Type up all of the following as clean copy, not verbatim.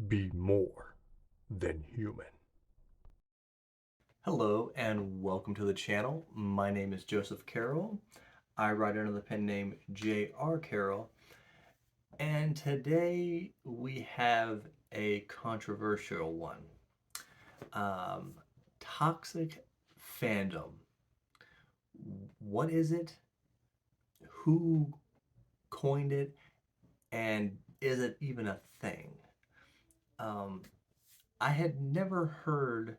be more than human. Hello and welcome to the channel. My name is Joseph Carroll. I write under the pen name J.R. Carroll. And today we have a controversial one. Um, Toxic Fandom. What is it? Who coined it? And is it even a thing? Um, I had never heard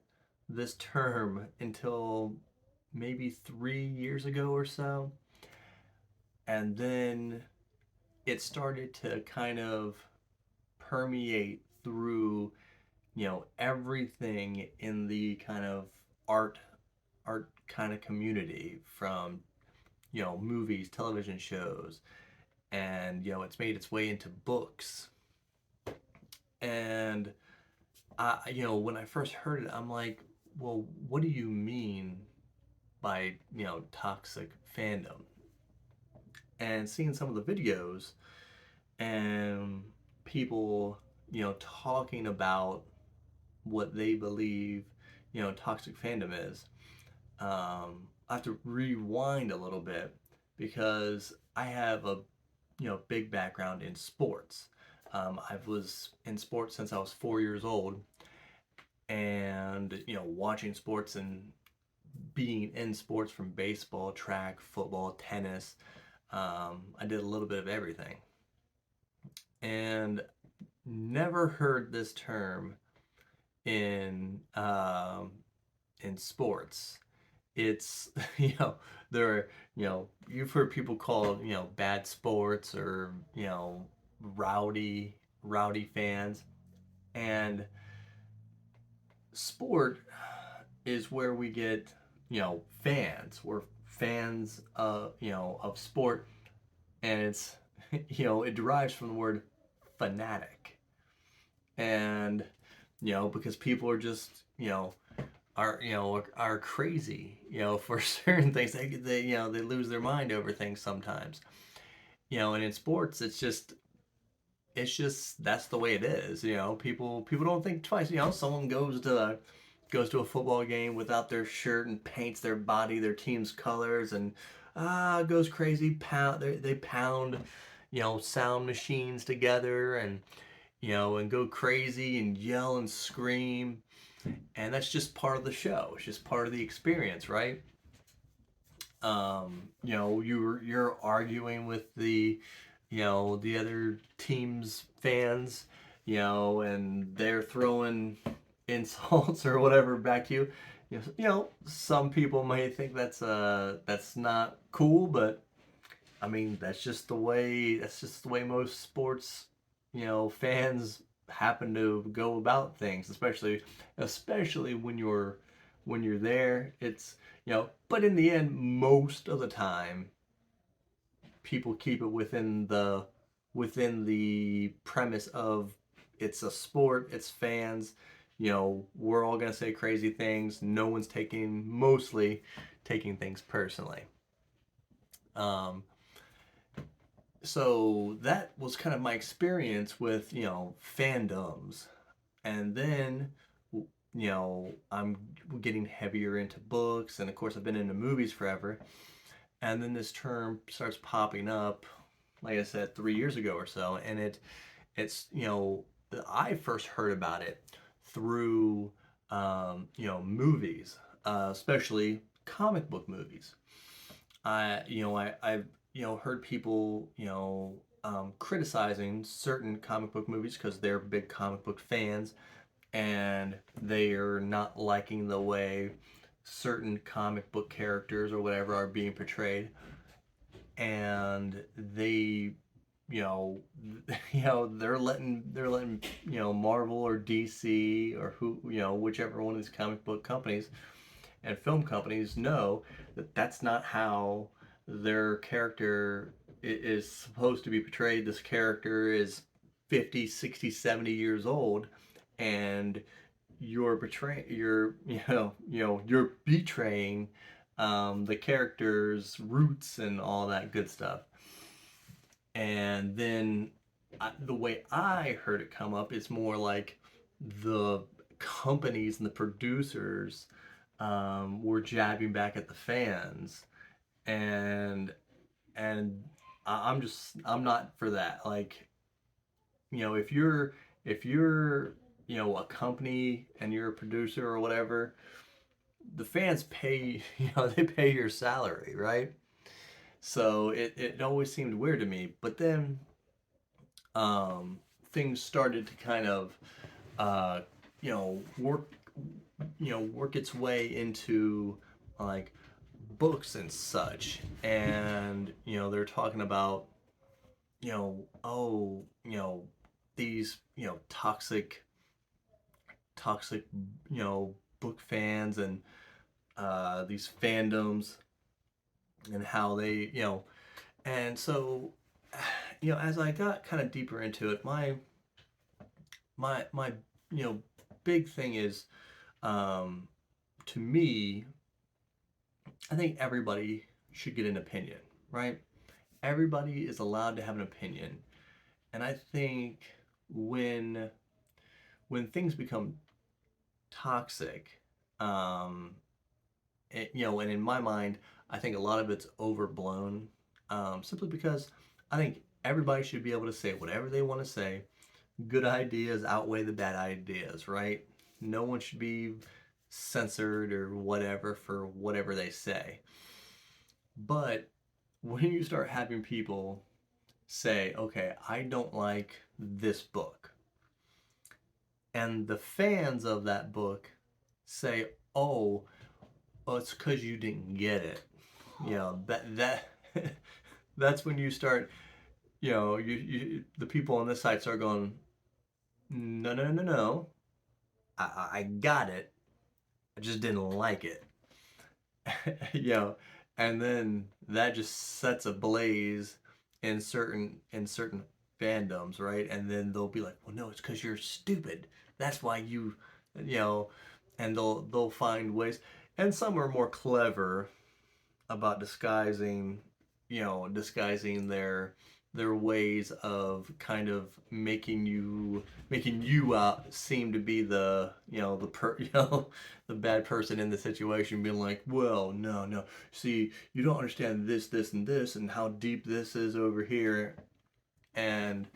this term until maybe 3 years ago or so. And then it started to kind of permeate through, everything in the kind of art kind of community from, movies, television shows, and, it's made its way into books. And when I first heard it, I'm like, well, what do you mean by, toxic fandom? And seeing some of the videos and people, talking about what they believe, toxic fandom is, I have to rewind a little bit because I have a, big background in sports. I was in sports since I was 4 years old, and watching sports and being in sports from baseball, track, football, tennis. I did a little bit of everything, and never heard this term in sports. It's there are, you've heard people call bad sports, or rowdy fans. And sport is where we get fans. We're fans of of sport, and it's it derives from the word fanatic. And because people are just are crazy for certain things. They lose their mind over things sometimes. And in sports it's just that's the way it is. People don't think twice. Someone goes to a football game without their shirt and paints their body their team's colors, and goes crazy. They pound sound machines together, and go crazy and yell and scream. And that's just part of the show. It's just part of the experience, right? You're arguing with the other team's fans, and they're throwing insults or whatever back to you. Some people might think that's not cool, but I mean that's just the way most sports fans happen to go about things, especially when you're there. It's but in the end, most of the time, people keep it within the premise of it's a sport, it's fans. We're all gonna say crazy things. No one's mostly taking things personally. Um, so that was kind of my experience with fandoms. And then I'm getting heavier into books, and of course I've been into movies forever. And then this term starts popping up, like I said, 3 years ago or so. And it's I first heard about it through movies, especially comic book movies. I've heard people criticizing certain comic book movies because they're big comic book fans, and they are not liking the way certain comic book characters or whatever are being portrayed. And they you know they're letting Marvel or DC or who whichever one of these comic book companies and film companies know that that's not how their character is supposed to be portrayed. This character is 50, 60, 70 years old, and you're betraying the character's roots and all that good stuff. And then the way I heard it come up, it's more like the companies and the producers were jabbing back at the fans, and and I'm not for that. Like, if you're a company and you're a producer or whatever, the fans pay they pay your salary, right? So it always seemed weird to me. But then um, things started to kind of uh, work work its way into like books and such, and they're talking about oh, these toxic book fans and these fandoms, and how they and so as I got kind of deeper into it, my big thing is, um to me, I think everybody should get an opinion, right? Everybody is allowed to have an opinion. And I think when things become toxic, um and in my mind, I think a lot of it's overblown, simply because I think everybody should be able to say whatever they want to say. Good ideas outweigh the bad ideas, right? No one should be censored or whatever for whatever they say. But when you start having people say, okay, I don't like this book, and the fans of that book say, oh, it's because you didn't get it. That that's when you start, the people on this side start going, no, no, no, no, I got it. I just didn't like it. you know, and then that just sets a blaze in certain fandoms, right? And then they'll be like, well, no, it's because you're stupid. That's why you know, and they'll find ways, and some are more clever about disguising their ways of kind of making you seem to be the bad person in the situation, being like, well, no, no, see, you don't understand this and this and how deep this is over here. And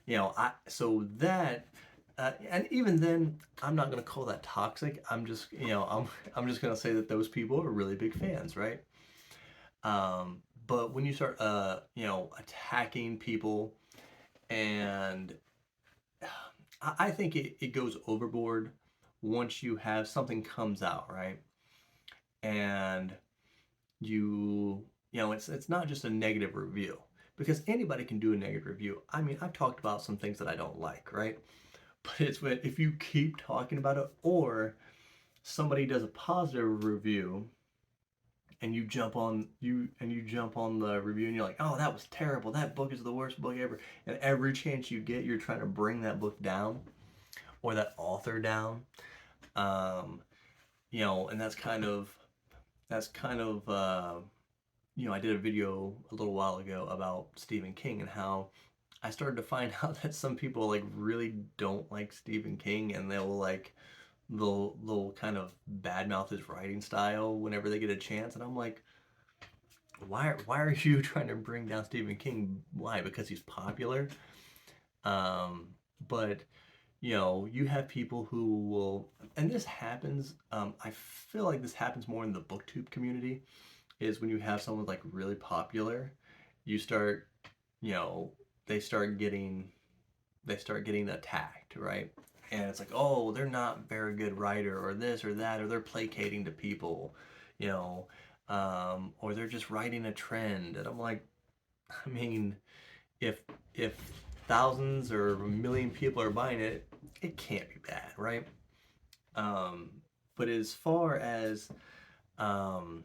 I so that and even then, I'm not going to call that toxic. I'm just going to say that those people are really big fans, right? But when you start, attacking people, and I think it goes overboard once you have something comes out, right? And it's not just a negative review, because anybody can do a negative review. I mean, I've talked about some things that I don't like, right? But it's when if you keep talking about it, or somebody does a positive review, and you jump on the review, and you're like, oh, that was terrible, that book is the worst book ever, and every chance you get, you're trying to bring that book down, or that author down. um and that's kind of I did a video a little while ago about Stephen King, and how I started to find out that some people like really don't like Stephen King, and they'll kind of badmouth his writing style whenever they get a chance, and I'm like, why are you trying to bring down Stephen King? Why? Because he's popular? But you have people who will, and this happens. I feel like this happens more in the Booktube community. Is when you have someone like really popular, you start, you know, they start getting attacked, right? And it's like, oh, they're not very good writer, or this or that, or they're placating to people, you know, or they're just writing a trend. And I'm like, I mean, if if thousands or a million people are buying it, it can't be bad, right? Um, but as far as um,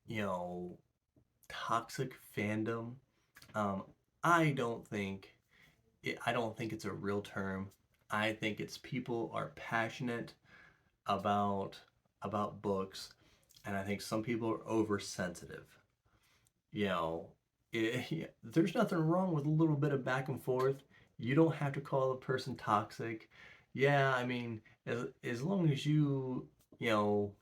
you know, toxic fandom, um, I don't think I don't think it's a real term. I think it's people are passionate about books, and I think some people are oversensitive. You know, Yeah, there's nothing wrong with a little bit of back and forth. You don't have to call a person toxic. Yeah, I mean, as long as you know,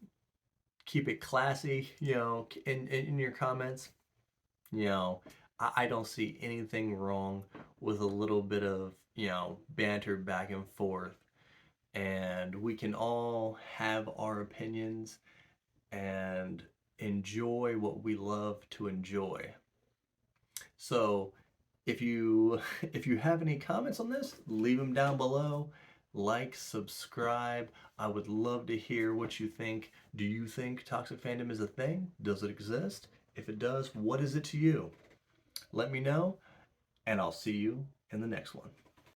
keep it classy, in your comments, you know, I don't see anything wrong with a little bit of, banter back and forth. And we can all have our opinions and enjoy what we love to enjoy. So if you if you have any comments on this, leave them down below. Like, subscribe. I would love to hear what you think. Do you think toxic fandom is a thing? Does it exist? If it does, what is it to you? Let me know, and I'll see you in the next one.